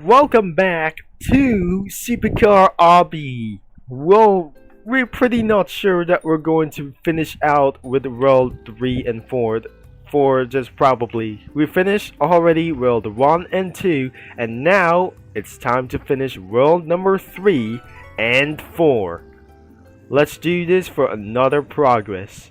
Welcome back to Supercar Obby. Well, we're pretty not sure that we're going to finish out with World 3 and 4. 4 just probably. We finished already World 1 and 2, and now it's time to finish World number 3 and 4. Let's do this for another progress.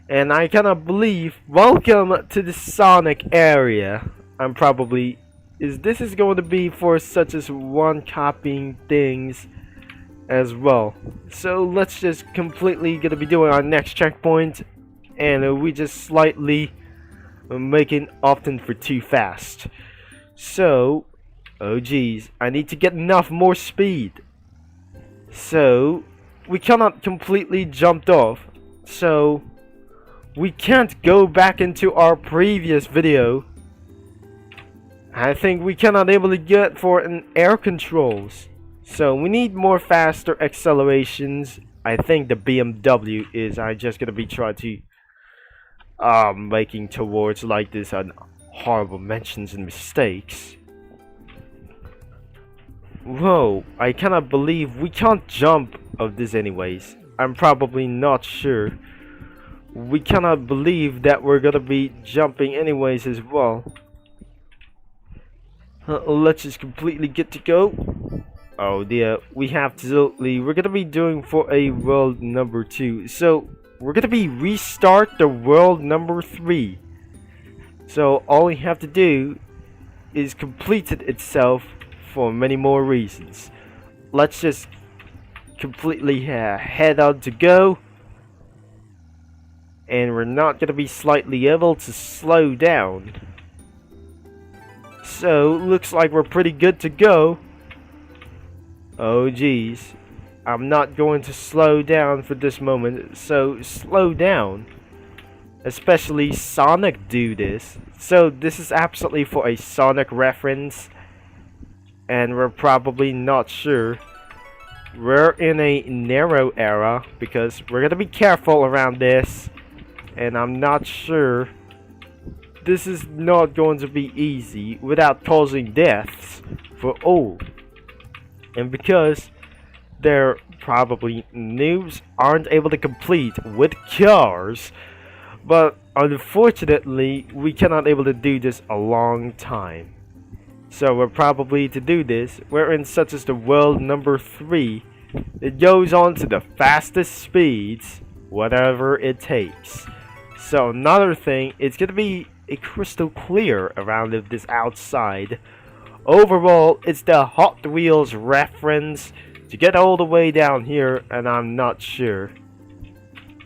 And I cannot believe, welcome to the Sonic area. I'm probably this is going to be for such as one copying things as well. So let's just completely gonna be doing our next checkpoint, and we just slightly making often for too fast. So oh geez, I need to get enough more speed. So we cannot completely jump off, so we can't go back into our previous video. I think we cannot able to get for an air controls, so we need more faster accelerations. I think the BMW is I just gonna be trying to making towards like this horrible mentions and mistakes. Whoa, I cannot believe we can't jump of this anyways. I'm probably not sure. We cannot believe that we're gonna be jumping anyways as well. Let's just completely get to go. Oh dear, we're gonna be doing for a world number 2. So we're gonna be restart the world number 3. So all we have to do is complete it itself for many more reasons. Let's just completely head on to go. And we're not gonna be slightly able to slow down. So looks like we're pretty good to go. Oh geez, I'm not going to slow down for this moment. So slow down, especially Sonic do this. So this is absolutely for a Sonic reference, and we're probably not sure. We're in a narrow era because we're gonna be careful around this, and I'm not sure. This is not going to be easy without causing deaths for all. And because they're probably noobs aren't able to complete with cars. But unfortunately, we cannot able to do this a long time. So we're probably to do this. We're in such as the world number 3. It goes on to the fastest speeds, whatever it takes. So another thing, it's gonna be a crystal clear around this outside. Overall, it's the Hot Wheels reference to get all the way down here, and I'm not sure.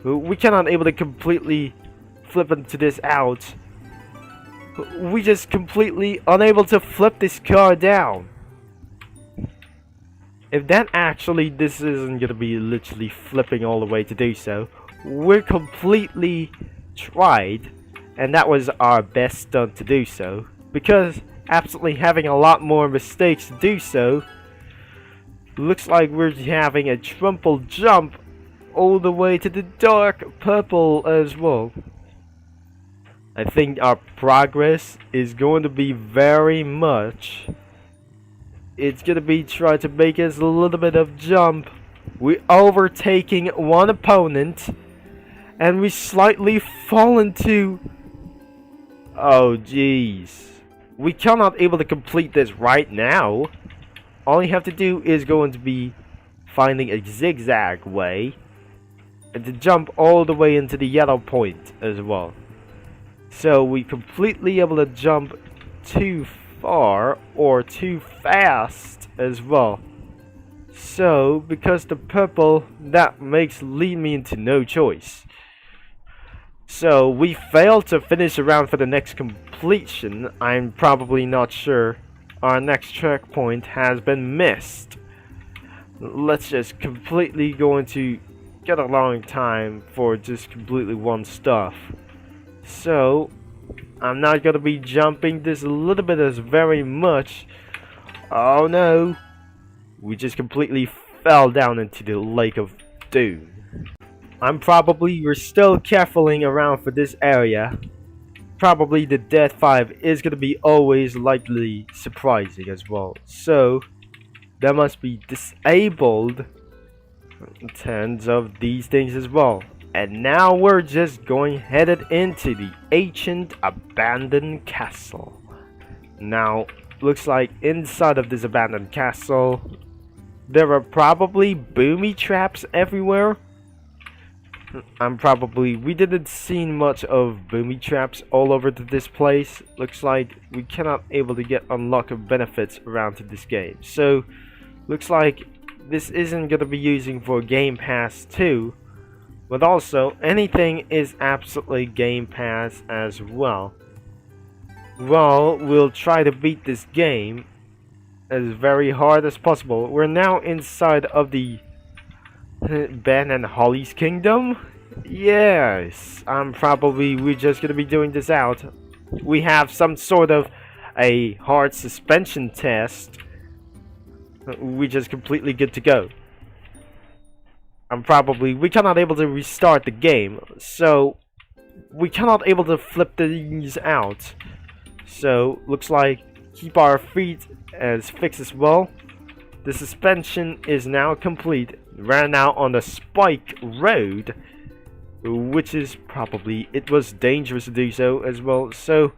We cannot able to completely flip into this out. We just completely unable to flip this car down. If that actually this isn't gonna be literally flipping all the way to do so, we're completely tried. And that was our best stunt to do so, because absolutely having a lot more mistakes to do so. Looks like we're having a triple jump all the way to the dark purple as well. I think our progress is going to be very much. It's going to be trying to make us a little bit of jump. We're overtaking one opponent, and we slightly fall into. Oh jeez, we cannot able to complete this right now. All you have to do is going to be finding a zigzag way and to jump all the way into the yellow point as well. So we completely able to jump too far or too fast as well. So because the purple, that lead me into no choice. So we failed to finish around for the next completion. I'm probably not sure. Our next checkpoint has been missed. Let's just completely going to get a long time for just completely one stuff. So I'm not going to be jumping this a little bit as very much. Oh no. We just completely fell down into the lake of doom. We're still carefuling around for this area. probably the Death 5 is gonna be always likely surprising as well. So that must be disabled in terms of these things as well. And now we're just going headed into the ancient abandoned castle. Now, looks like inside of this abandoned castle, there are probably booby traps everywhere. We didn't see much of booby traps all over this place. Looks like we cannot able to get unlock benefits around to this game. So, looks like this isn't gonna be using for Game Pass 2. But also, anything is absolutely Game Pass as well. Well, we'll try to beat this game as very hard as possible. We're now inside of the Ben and Holly's kingdom. Yes, we're just gonna be doing this out. We have some sort of a hard suspension test. We're just completely good to go. We cannot able to restart the game, so we cannot able to flip these out. So looks like keep our feet as fixed as well. The suspension is now complete. We're now on the spike road, which is it was dangerous to do so as well. So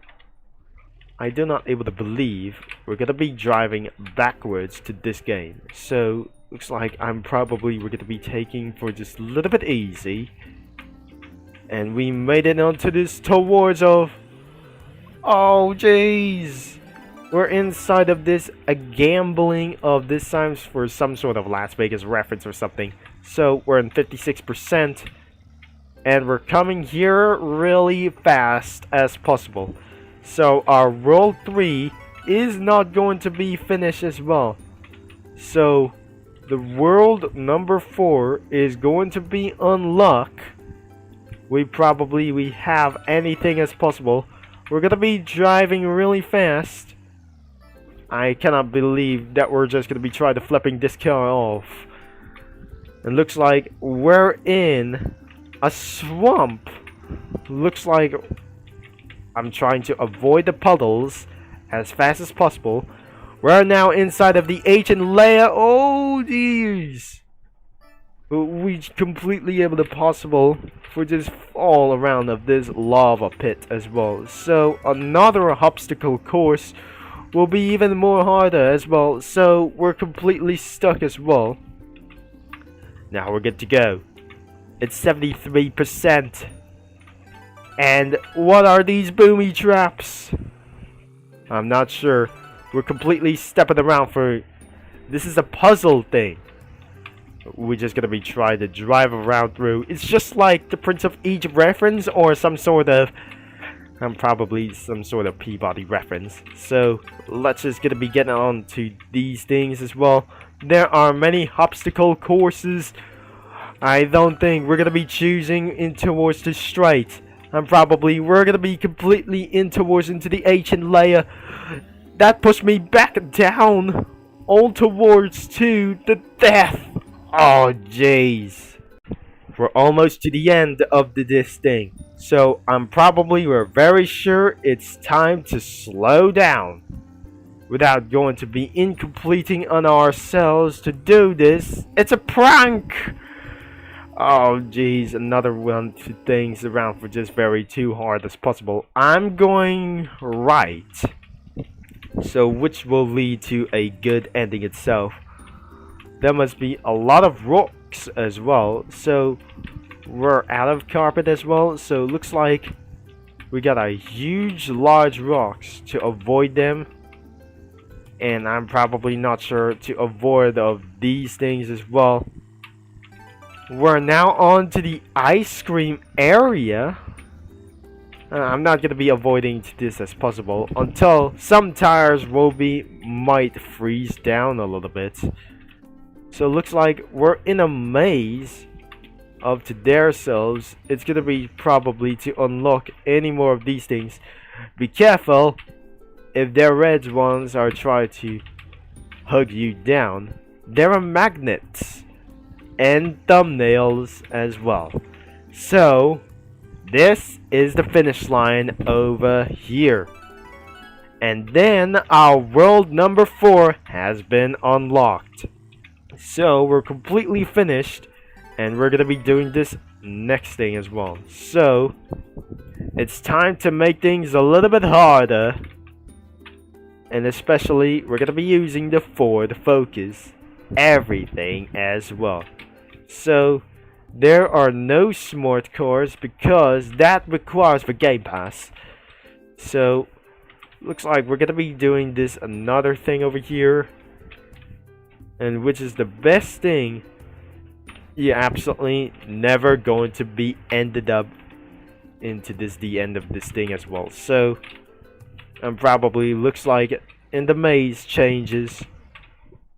I do not able to believe we're gonna be driving backwards to this game. So looks like we're gonna be taking for just a little bit easy. And we made it onto this towards of, oh jeez, we're inside of this gambling of this times for some sort of Las Vegas reference or something. So we're in 56% and we're coming here really fast as possible. So our World 3 is not going to be finished as well. So the world number 4 is going to be unlocked. We have anything as possible. We're gonna be driving really fast. I cannot believe that we're just gonna be trying to flipping this car off. It looks like we're in a swamp. Looks like I'm trying to avoid the puddles as fast as possible. We're now inside of the ancient layer. Oh jeez. We completely able to possible for just fall around of this lava pit as well. So another obstacle course will be even more harder as well. So we're completely stuck as well. Now we're good to go. It's 73%. And what are these booby traps? I'm not sure. We're completely stepping around for... This is a puzzle thing. We're just gonna be trying to drive around through. It's just like the Prince of Egypt reference or some sort of... probably some sort of Peabody reference. So let's just gonna be getting on to these things as well. There are many obstacle courses. I don't think we're gonna be choosing in towards the straight. We're gonna be completely in towards into the ancient layer. That pushed me back down all towards to the death. Oh jeez. We're almost to the end of this thing. So we're very sure it's time to slow down. Without going to be incompleting on ourselves to do this. It's a prank! Oh jeez, another one to things around for just very too hard as possible. I'm going right. So which will lead to a good ending itself. There must be a lot of rocks as well. So we're out of carpet as well. So looks like we got a huge large rocks to avoid them. And I'm probably not sure to avoid of these things as well. We're now on to the ice cream area. I'm not going to be avoiding this as possible until some tires might freeze down a little bit. So it looks like we're in a maze of to themselves. It's going to be probably to unlock any more of these things. Be careful if their red ones are trying to hug you down. There are magnets and thumbnails as well. So this is the finish line over here. And then our world number 4 has been unlocked. So we're completely finished, and we're gonna be doing this next thing as well. So it's time to make things a little bit harder, and especially we're gonna be using the Ford Focus everything as well. So there are no smart cars because that requires the Game Pass. So looks like we're gonna be doing this another thing over here, and which is the best thing. You're absolutely never going to be ended up into the end of this thing as well. So probably looks like in the maze changes.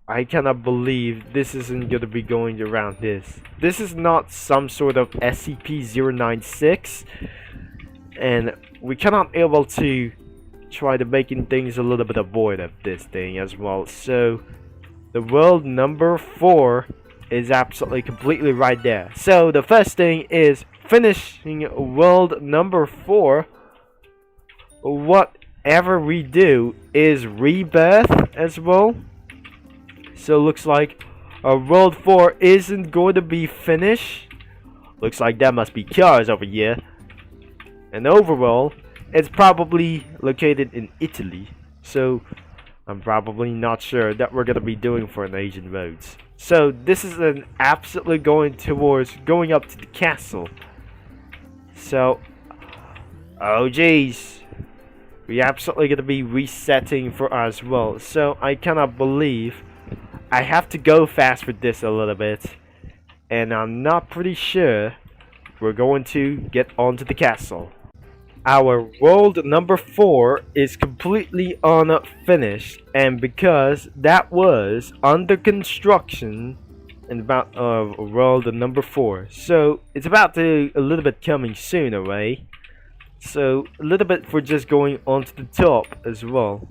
I cannot believe this isn't gonna be going around this. This is not some sort of SCP-096, and we cannot able to try to making things a little bit avoid of this thing as well. So the world number 4 is absolutely completely right there. So the first thing is finishing world number 4. Whatever we do is rebirth as well. So looks like our world 4 isn't going to be finished. Looks like that must be cars over here. And overall, it's probably located in Italy. So I'm probably not sure that we're gonna be doing for an Asian roads. So this is an absolutely going towards going up to the castle. So oh geez, we absolutely gonna be resetting for us as well. So I cannot believe I have to go fast with this a little bit, and I'm not pretty sure we're going to get onto the castle. Our world number 4 is completely unfinished, and because that was under construction in about world number 4, so it's about to a little bit coming soon away. So a little bit for just going onto the top as well.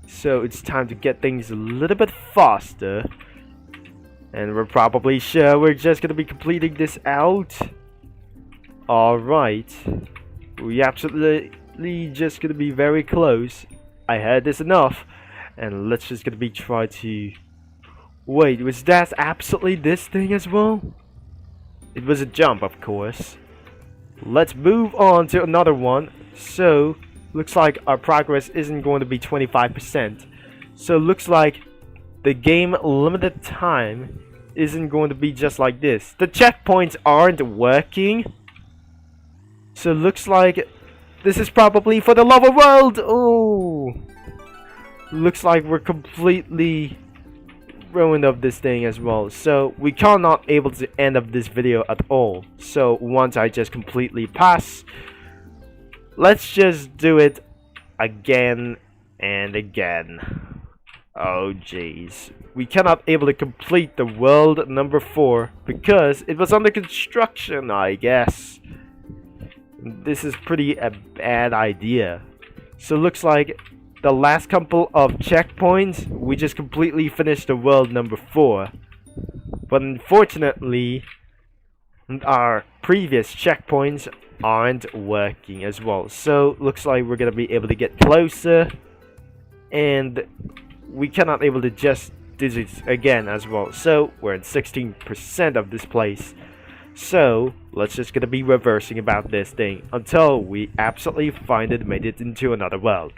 So it's time to get things a little bit faster, and we're probably sure we're just gonna be completing this out. Alright, we absolutely just gonna be very close. I heard this enough, and let's just gonna be try to wait, was that absolutely this thing as well? It was a jump, of course. Let's move on to another one. So looks like our progress isn't going to be 25%. So looks like the game limited time isn't going to be just like this. The checkpoints aren't working. So looks like this is probably for the lava world. Oh, looks like we're completely ruined of this thing as well. So we cannot able to end up this video at all. So once I just completely pass, let's just do it again and again. Oh jeez, we cannot able to complete the world number 4 because it was under construction, I guess. This is pretty a bad idea. So looks like the last couple of checkpoints, we just completely finished the world number 4. But unfortunately, our previous checkpoints aren't working as well. So looks like we're gonna be able to get closer, and we cannot able to just do this again as well. So we're at 16% of this place. So let's just gonna be reversing about this thing until we absolutely find it made it into another world.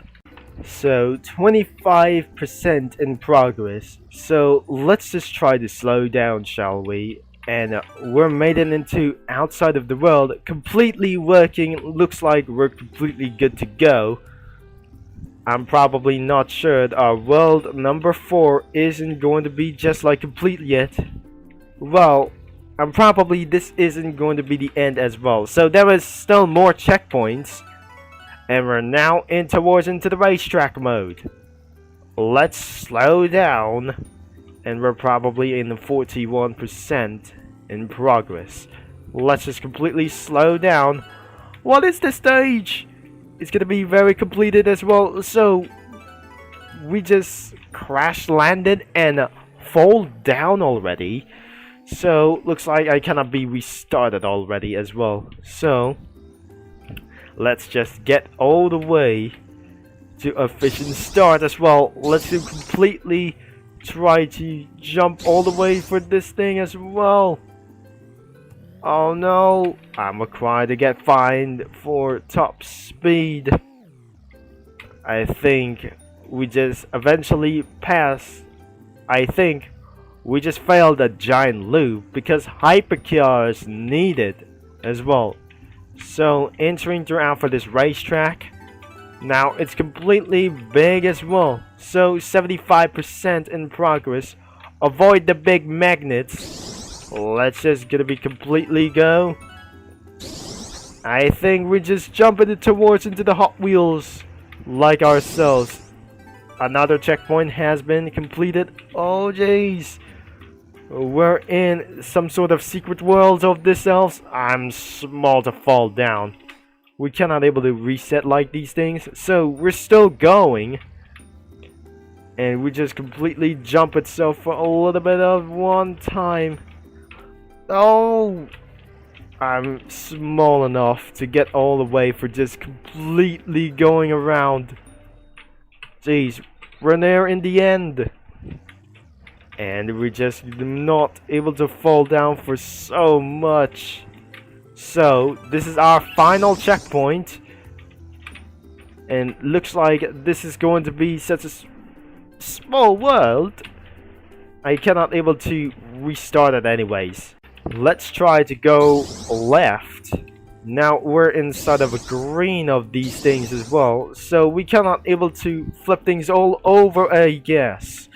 So 25% in progress. So let's just try to slow down, shall we? And we're made it into outside of the world, completely working. Looks like we're completely good to go. I'm probably not sure that our world number 4 isn't going to be just like complete yet. Well, I'm probably this isn't going to be the end as well. So there is still more checkpoints, and we're now into the racetrack mode. Let's slow down, and we're probably in the 41% in progress. Let's just completely slow down. What is this stage? It's gonna be very completed as well. So we just crash landed and fall down already. So looks like I cannot be restarted already as well. So let's just get all the way to efficient start as well. Let's do completely try to jump all the way for this thing as well. Oh no, I'm required to get fined for top speed. I think we just eventually pass. I think we just failed a giant loop because hypercars needed as well. So entering throughout for this racetrack. Now it's completely big as well. So 75% in progress. Avoid the big magnets. Let's just gonna be completely go. I think we're just jumping towards into the Hot Wheels like ourselves. Another checkpoint has been completed. Oh jeez. We're in some sort of secret world of this elves. I'm small to fall down. We cannot able to reset like these things. So we're still going. And we just completely jump itself for a little bit of one time. Oh, I'm small enough to get all the way for just completely going around. Jeez, we're there in the end. And we're just not able to fall down for so much. So, this is our final checkpoint. And looks like this is going to be such a small world. I cannot able to restart it anyways. Let's try to go left. Now we're inside of a green of these things as well, so we cannot able to flip things all over, I guess.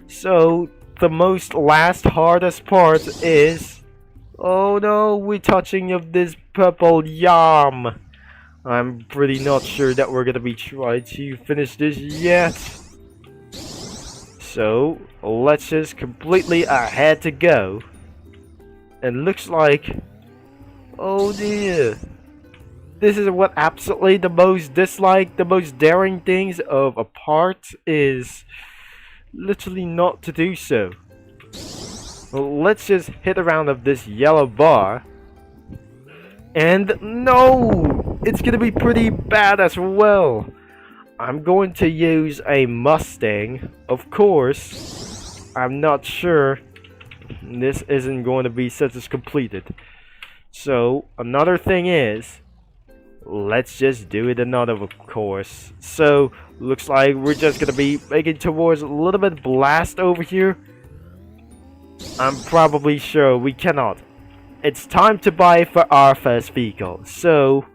So the most last hardest part is, oh no, we're touching of this purple yam. I'm pretty not sure that we're gonna be trying to finish this yet. So let's just completely ahead to go. And looks like, oh dear, this is what absolutely the most dislike, the most daring things of a part is literally not to do so. Well, let's just hit around of this yellow bar. And no, it's gonna be pretty bad as well. I'm going to use a Mustang, of course. I'm not sure this isn't going to be such as completed. So another thing is, let's just do it another, of course. So looks like we're just gonna be making towards a little bit blast over here. I'm probably sure we cannot. It's time to buy for our first vehicle. So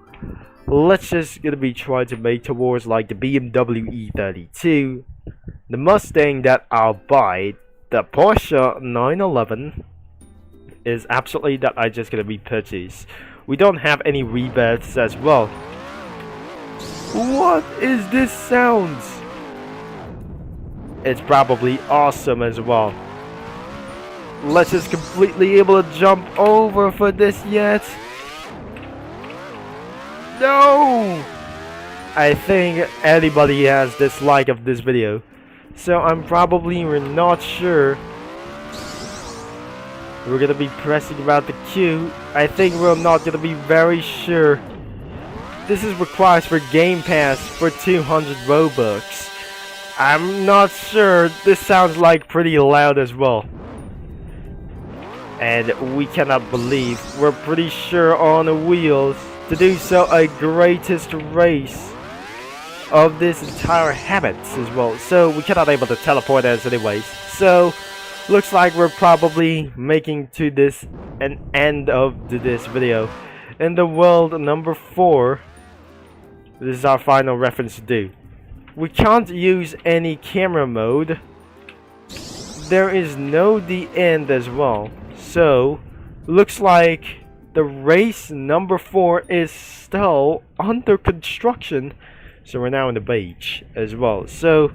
let's just gonna be trying to make towards like the BMW E32, the Mustang that I'll buy. The Porsche 911 is absolutely that I just gonna be purchased. We don't have any rebirths as well. What is this sounds? It's probably awesome as well. Let's just completely able to jump over for this yet. No! I think anybody has dislike of this video. So I'm probably not sure. We're gonna be pressing about the Q. I think we're not gonna be very sure. This is required for Game Pass for 200 Robux. I'm not sure. This sounds like pretty loud as well. And we cannot believe we're pretty sure on the wheels to do so a greatest race of this entire habits as well. So we cannot able to teleport us anyways. So looks like we're probably making to this an end of this video. In the world number 4, this is our final reference to do. We can't use any camera mode. There is no the end as well. So looks like the race number 4 is still under construction. So we're now in the beach as well. So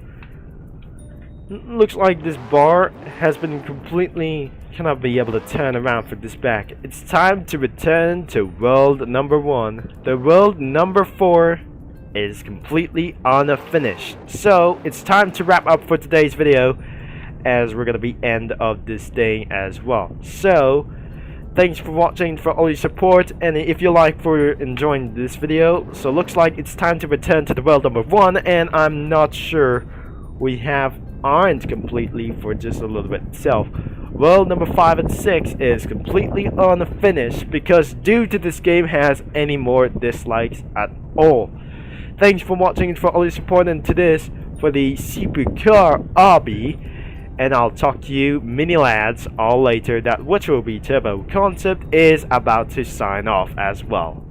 looks like this bar has been completely cannot be able to turn around for this back. It's time to return to world number 1. The world number 4 is completely unfinished. So it's time to wrap up for today's video, as we're gonna be end of this thing as well. So Thanks for watching, for all your support, and if you like for enjoying this video. So looks like it's time to return to the world number 1, and I'm not sure we aren't completely for just a little bit itself. World number 5 and 6 is completely unfinished because due to this game has any more dislikes at all. Thanks for watching and for all your support into this for the Supercar Obby. And I'll talk to you mini lads all later, that which will be Turbo Concept is about to sign off as well.